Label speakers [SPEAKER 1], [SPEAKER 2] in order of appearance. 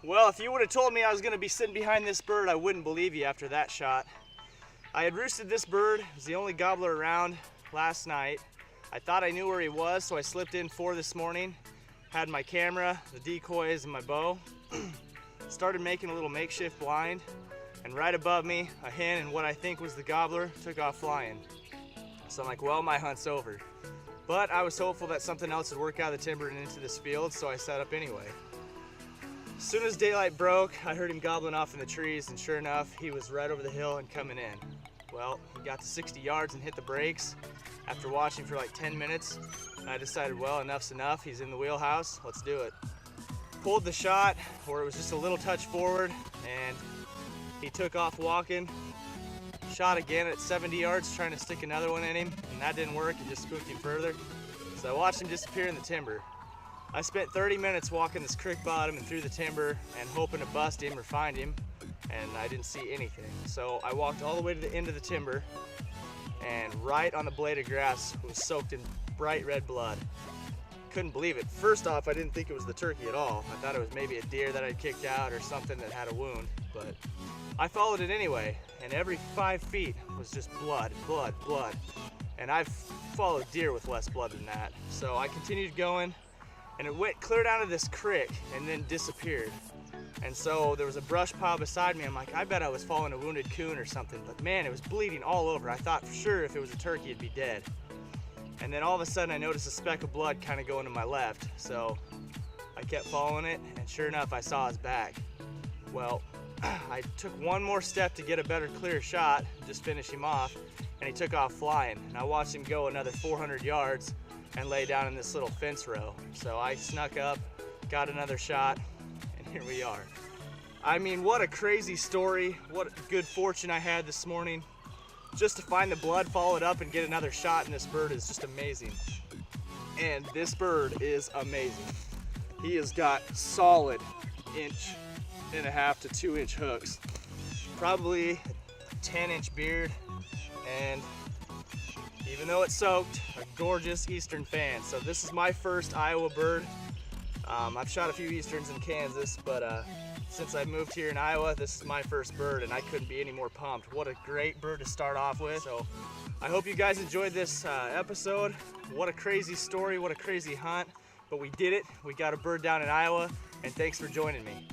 [SPEAKER 1] Well, if you would have told me I was going to be sitting behind this bird, I wouldn't believe you after that shot. I had roosted this bird. It was the only gobbler around last night. I thought I knew where he was, so I slipped in 4 this morning, had my camera, the decoys, and my bow. Started making a little makeshift blind, and right above me, a hen and what I think was the gobbler took off flying. So I'm like, well, my hunt's over. But I was hopeful that something else would work out of the timber and into this field, so I set up anyway. As soon as daylight broke, I heard him gobbling off in the trees, and sure enough, he was right over the hill and coming in. Well, he got to 60 yards and hit the brakes. After watching for like 10 minutes, I decided, well, enough's enough. He's in the wheelhouse, let's do it. Pulled the shot where it was just a little touch forward, and he took off walking. Shot again at 70 yards, trying to stick another one in him, and that didn't work. It just spooked him further. So I watched him disappear in the timber. I spent 30 minutes walking this creek bottom and through the timber and hoping to bust him or find him, and I didn't see anything. So I walked all the way to the end of the timber, and right on the blade of grass was soaked in bright red blood. Couldn't believe it. First off, I didn't think it was the turkey at all. I thought it was maybe a deer that I'd kicked out or something that had a wound, but I followed it anyway, and every 5 feet was just blood, blood, blood. And I've followed deer with less blood than that. So I continued going, and it went clear down to this creek and then disappeared. And so there was a brush pile beside me. I'm like, I bet I was following a wounded coon or something, but man, it was bleeding all over. I thought for sure if it was a turkey, it'd be dead. And then all of a sudden I noticed a speck of blood kind of going to my left. So I kept following it, and sure enough, I saw his back. Well, I took one more step to get a better, clear shot, just finish him off, and he took off flying. And I watched him go another 400 yards and lay down in this little fence row. So I snuck up, got another shot, and here we are. I mean, what a crazy story. What good fortune I had this morning. Just to find the blood, follow it up, and get another shot in this bird is just amazing. And this bird is amazing. He has got solid 1.5 to 2 inch hooks. Probably a 10-inch beard, and even though it's soaked, a gorgeous eastern fan. So this is my first Iowa bird. I've shot a few easterns in Kansas, but since I moved here in Iowa, this is my first bird, and I couldn't be any more pumped. What a great bird to start off with. So I hope you guys enjoyed this episode. What a crazy story, what a crazy hunt, but we did it. We got a bird down in Iowa, and thanks for joining me.